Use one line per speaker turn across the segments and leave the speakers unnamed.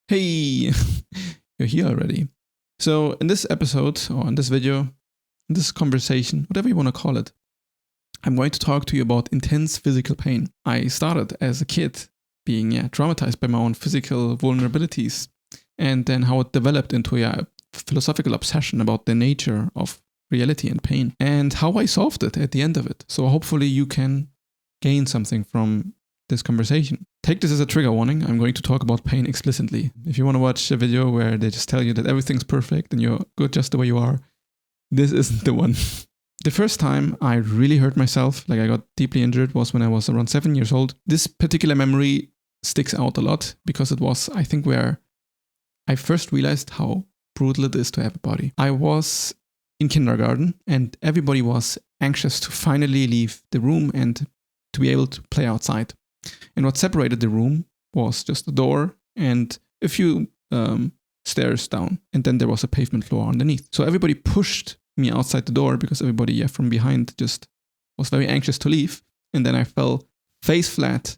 Hey, you're here already. So in this episode, or in this video, in this conversation, whatever you want to call it, I'm going to talk to you about intense physical pain. I started as a kid being traumatized by my own physical vulnerabilities, and then how it developed into a philosophical obsession about the nature of reality and pain, and how I solved it at the end of it. So hopefully you can gain something from this conversation. Take this as a trigger warning. I'm going to talk about pain explicitly. If you want to watch a video where they just tell you that everything's perfect and you're good just the way you are, this isn't the one. The first time I really hurt myself, like I got deeply injured, was when I was around 7 years old. This particular memory sticks out a lot because it was, I think, where I first realized how brutal it is to have a body. I was in kindergarten and everybody was anxious to finally leave the room and to be able to play outside. And what separated the room was just a door and a few stairs down. And then there was a pavement floor underneath. So everybody pushed me outside the door because everybody from behind just was very anxious to leave. And then I fell face flat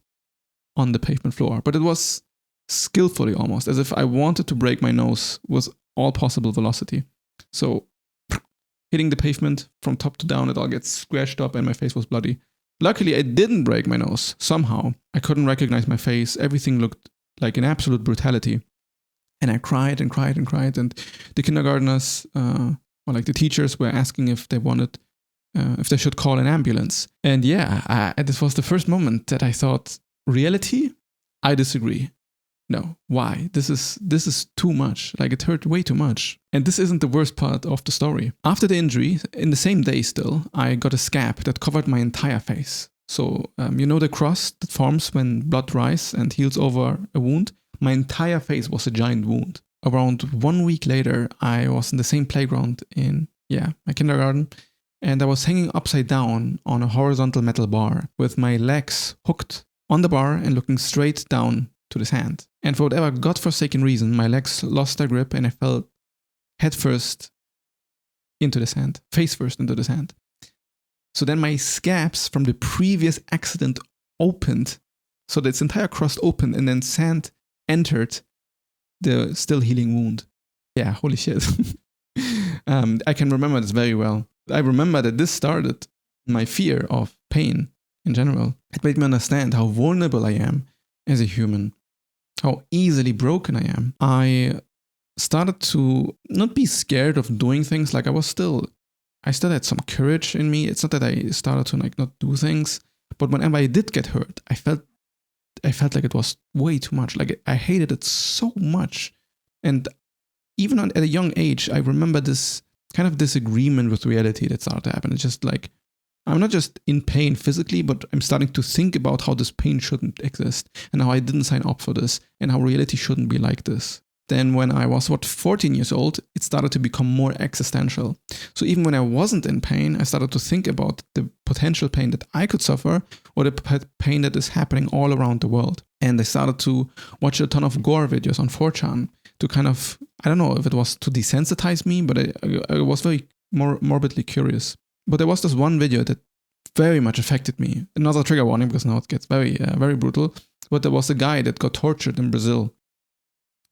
on the pavement floor. But it was skillfully almost, as if I wanted to break my nose with all possible velocity. So hitting the pavement from top to down, it all gets scratched up and my face was bloody. Luckily, I didn't break my nose. Somehow, I couldn't recognize my face. Everything looked like an absolute brutality. And I cried and cried and cried. And the kindergartners, or like the teachers, were asking if they wanted, if they should call an ambulance. And this was the first moment that I thought, reality? I disagree. No, why? This is too much. Like, it hurt way too much. And this isn't the worst part of the story. After the injury, in the same day still, I got a scab that covered my entire face. So, you know the cross that forms when blood dries and heals over a wound? My entire face was a giant wound. Around 1 week later, I was in the same playground in, my kindergarten, and I was hanging upside down on a horizontal metal bar with my legs hooked on the bar and looking straight down to the sand. And for whatever godforsaken reason, my legs lost their grip and I fell head first into the sand, face first into the sand. So then my scabs from the previous accident opened, so that its entire crust opened and then sand entered the still healing wound. Yeah, holy shit. I can remember this very well. I remember that this started my fear of pain in general. It made me understand how vulnerable I am as a human, how easily broken I am. I started to not be scared of doing things. Like I still had some courage in me. It's not that I started to not do things, but whenever I did get hurt, I felt like it was way too much. Like I hated it so much. And even at a young age, I remember this kind of disagreement with reality that started to happen. It's just like, I'm not just in pain physically, but I'm starting to think about how this pain shouldn't exist and how I didn't sign up for this and how reality shouldn't be like this. Then when I was, 14 years old, it started to become more existential. So even when I wasn't in pain, I started to think about the potential pain that I could suffer or the pain that is happening all around the world. And I started to watch a ton of gore videos on 4chan to kind of, I don't know if it was to desensitize me, but I was very morbidly curious. But there was this one video that very much affected me. Another trigger warning because now it gets very, very brutal. But there was a guy that got tortured in Brazil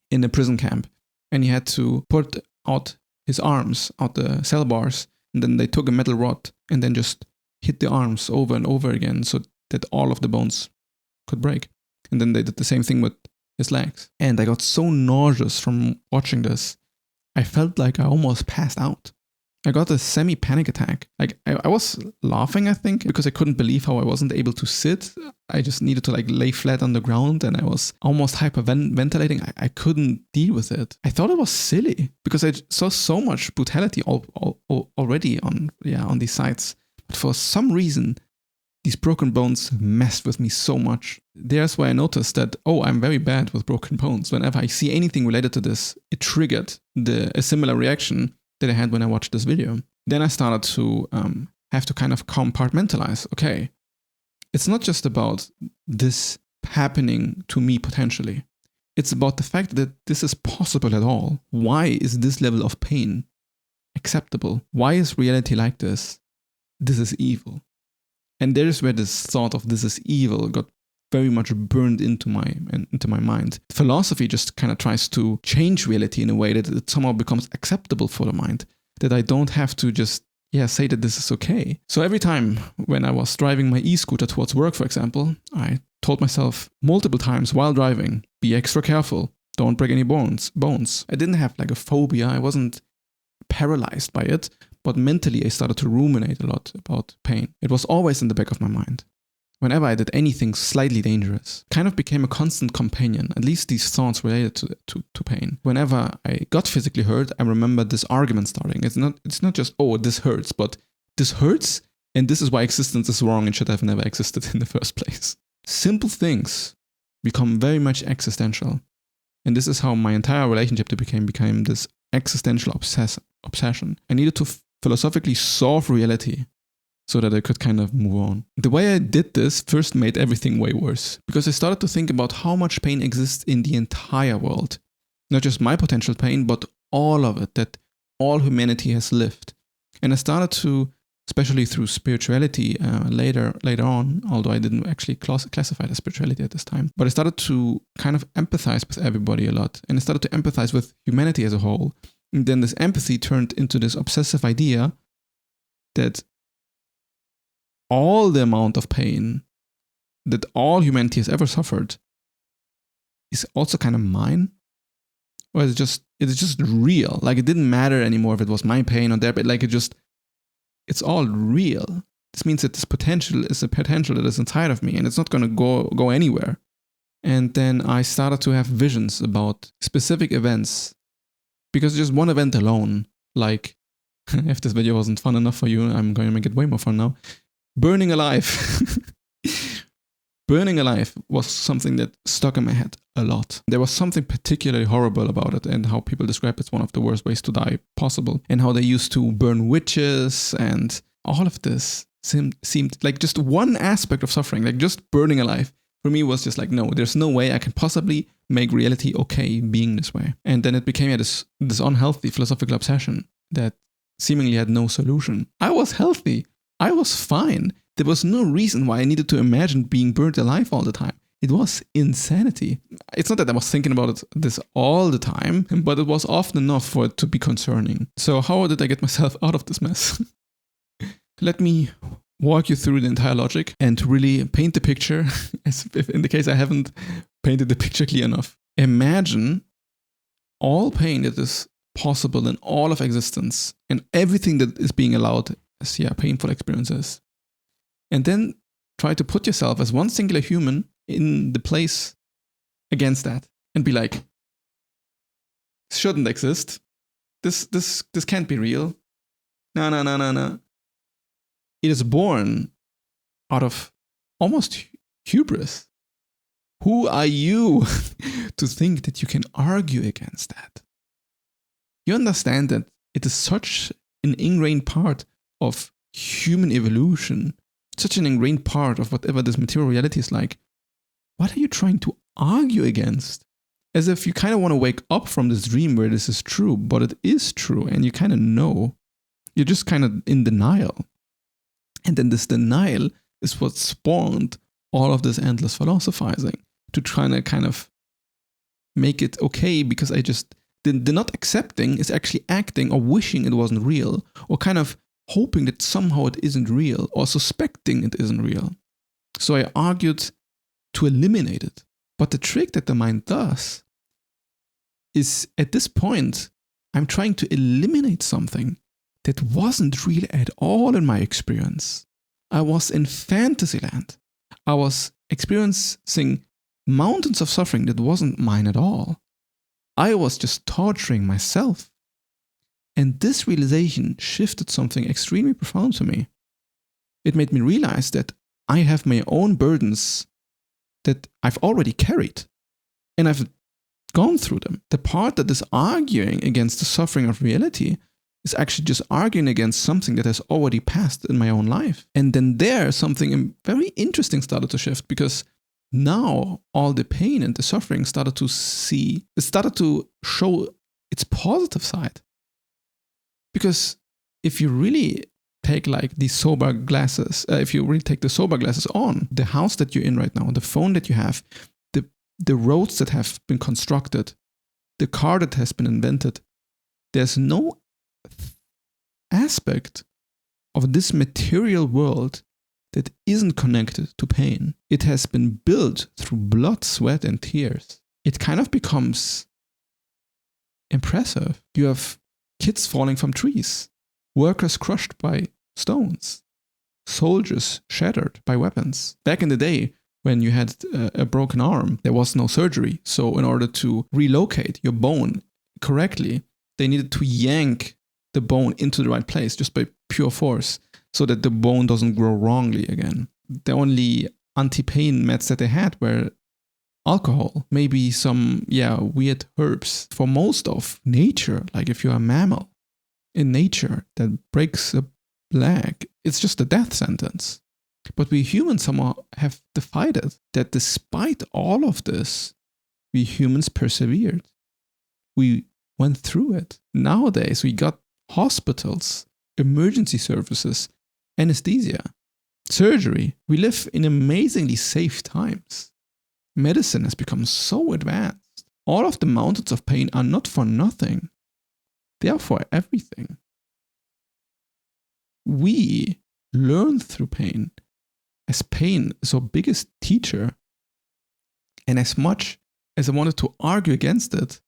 in a prison camp. And he had to put out his arms out the cell bars. And then they took a metal rod and then just hit the arms over and over again so that all of the bones could break. And then they did the same thing with his legs. And I got so nauseous from watching this. I felt like I almost passed out. I got a semi-panic attack. Like I was laughing, I think, because I couldn't believe how I wasn't able to sit. I just needed to lay flat on the ground and I was almost hyperventilating. I couldn't deal with it. I thought it was silly because I saw so much brutality already on these sites. But for some reason, these broken bones messed with me so much. There's where I noticed that, I'm very bad with broken bones. Whenever I see anything related to this, it triggered a similar reaction that I had when I watched this video. Then I started to have to kind of compartmentalize. Okay, it's not just about this happening to me potentially. It's about the fact that this is possible at all. Why is this level of pain acceptable? Why is reality like this? This is evil. And there's where this thought of this is evil got very much burned into my mind. Philosophy just kind of tries to change reality in a way that it somehow becomes acceptable for the mind, that I don't have to just say that this is okay. So every time when I was driving my e-scooter towards work, for example, I told myself multiple times while driving, be extra careful, don't break any bones. I didn't have like a phobia, I wasn't paralyzed by it, but mentally I started to ruminate a lot about pain. It was always in the back of my mind. Whenever I did anything slightly dangerous, kind of became a constant companion, at least these thoughts related to pain. Whenever I got physically hurt, I remember this argument starting. It's not just, oh, this hurts, but this hurts, and this is why existence is wrong and should have never existed in the first place. Simple things become very much existential. And this is how my entire relationship became this existential obsession. I needed to philosophically solve reality so that I could kind of move on. The way I did this first made everything way worse, because I started to think about how much pain exists in the entire world. Not just my potential pain, but all of it, that all humanity has lived. And I started to, especially through spirituality later on, although I didn't actually classify it as spirituality at this time, but I started to kind of empathize with everybody a lot. And I started to empathize with humanity as a whole. And then this empathy turned into this obsessive idea that all the amount of pain that all humanity has ever suffered is also kind of mine, or it's just real. Like it didn't matter anymore if it was my pain or their pain. Like it's all real. This means that this potential is a potential that is inside of me, and it's not going to go anywhere. And then I started to have visions about specific events, because just one event alone, like if this video wasn't fun enough for you, I'm going to make it way more fun now. Burning alive. Burning alive was something that stuck in my head a lot. There was something particularly horrible about it, and how people describe it's one of the worst ways to die possible, and how they used to burn witches, and all of this seemed like just one aspect of suffering, like just burning alive. For me was just like, no, there's no way I can possibly make reality okay being this way. And then it became this unhealthy philosophical obsession that seemingly had no solution. I was healthy. I was fine. There was no reason why I needed to imagine being burnt alive all the time. It was insanity. It's not that I was thinking about this all the time, but it was often enough for it to be concerning. So how did I get myself out of this mess? Let me walk you through the entire logic and really paint the picture, as if in the case I haven't painted the picture clear enough. Imagine all pain that is possible in all of existence, and everything that is being allowed as painful experiences. And then try to put yourself as one singular human in the place against that, and be like, this shouldn't exist. This can't be real. No. It is born out of almost hubris. Who are you to think that you can argue against that? You understand that it is such an ingrained part of human evolution, such an ingrained part of whatever this material reality is like. What are you trying to argue against? As if you kind of want to wake up from this dream where this is true, but it is true, and you kind of know. You're just kind of in denial. And then this denial is what spawned all of this endless philosophizing, to try to kind of make it okay, because the not accepting is actually acting or wishing it wasn't real, or kind of hoping that somehow it isn't real, or suspecting it isn't real. So I argued to eliminate it. But the trick that the mind does is, at this point, I'm trying to eliminate something that wasn't real at all in my experience. I was in fantasyland. I was experiencing mountains of suffering that wasn't mine at all. I was just torturing myself. And this realization shifted something extremely profound to me. It made me realize that I have my own burdens that I've already carried, and I've gone through them. The part that is arguing against the suffering of reality is actually just arguing against something that has already passed in my own life. And then there, something very interesting started to shift, because now all the pain and the suffering started to show its positive side. Because if you really take like these sober glasses, if you really take the sober glasses on, the house that you're in right now, the phone that you have, the roads that have been constructed, the car that has been invented, there's no aspect of this material world that isn't connected to pain. It has been built through blood, sweat, and tears. It kind of becomes impressive. You have kids falling from trees, workers crushed by stones, soldiers shattered by weapons. Back in the day, when you had a broken arm, there was no surgery. So in order to relocate your bone correctly, they needed to yank the bone into the right place just by pure force so that the bone doesn't grow wrongly again. The only anti-pain meds that they had were alcohol, maybe some, weird herbs. For most of nature, like if you're a mammal in nature that breaks a leg, it's just a death sentence. But we humans somehow have decided that despite all of this, we humans persevered. We went through it. Nowadays, we got hospitals, emergency services, anesthesia, surgery. We live in amazingly safe times. Medicine has become so advanced. All of the mountains of pain are not for nothing. They are for everything. We learn through pain, as pain is our biggest teacher. And as much as I wanted to argue against it,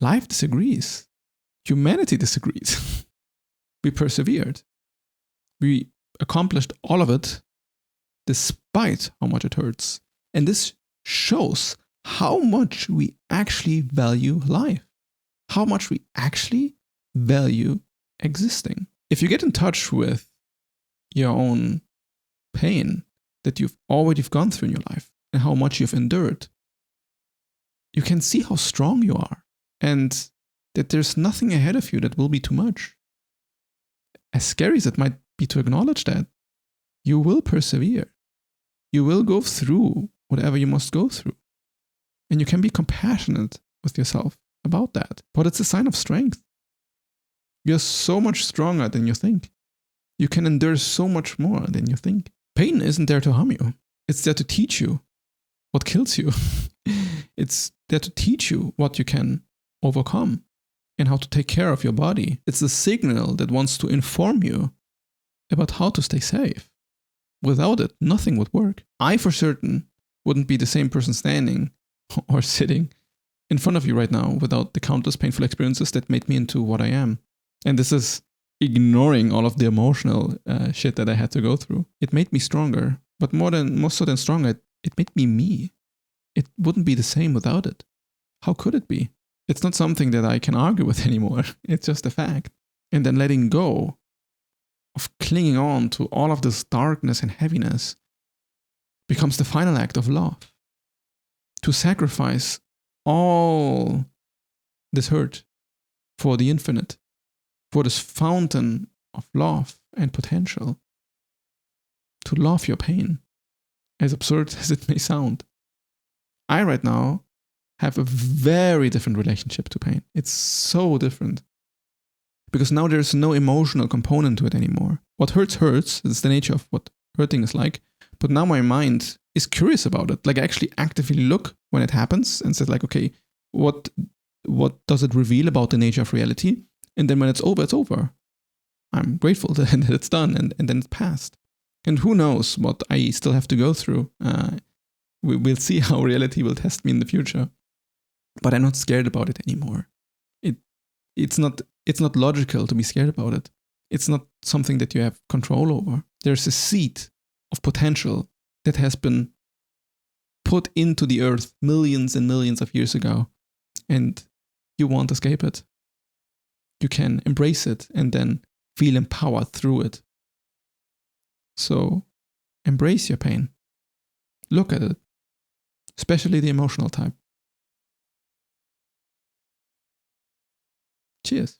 life disagrees. Humanity disagrees. We persevered. We accomplished all of it despite how much it hurts. And this shows how much we actually value life, how much we actually value existing. If you get in touch with your own pain that you've already gone through in your life and how much you've endured, you can see how strong you are and that there's nothing ahead of you that will be too much. As scary as it might be to acknowledge that, you will persevere. You will go through whatever you must go through. And you can be compassionate with yourself about that. But it's a sign of strength. You're so much stronger than you think. You can endure so much more than you think. Pain isn't there to harm you. It's there to teach you what kills you. It's there to teach you what you can overcome and how to take care of your body. It's a signal that wants to inform you about how to stay safe. Without it, nothing would work. I, for certain, wouldn't be the same person standing or sitting in front of you right now without the countless painful experiences that made me into what I am. And this is ignoring all of the emotional shit that I had to go through. It made me stronger, but more so than stronger, it made me me. It wouldn't be the same without it. How could it be? It's not something that I can argue with anymore. It's just a fact. And then letting go of clinging on to all of this darkness and heaviness becomes the final act of love. To sacrifice all this hurt for the infinite, for this fountain of love and potential. To love your pain, as absurd as it may sound. I right now have a very different relationship to pain. It's so different. Because now there's no emotional component to it anymore. What hurts hurts. It's the nature of what hurting is like. But now my mind is curious about it. Like I actually actively look when it happens and says like, okay, what does it reveal about the nature of reality? And then when it's over, it's over. I'm grateful that it's done and then it's passed. And who knows what I still have to go through. We'll see how reality will test me in the future. But I'm not scared about it anymore. It's not logical to be scared about it. It's not something that you have control over. There's a seed of potential that has been put into the earth millions and millions of years ago, and you won't escape it. You can embrace it and then feel empowered through it. So embrace your pain. Look at it, especially the emotional type. Cheers.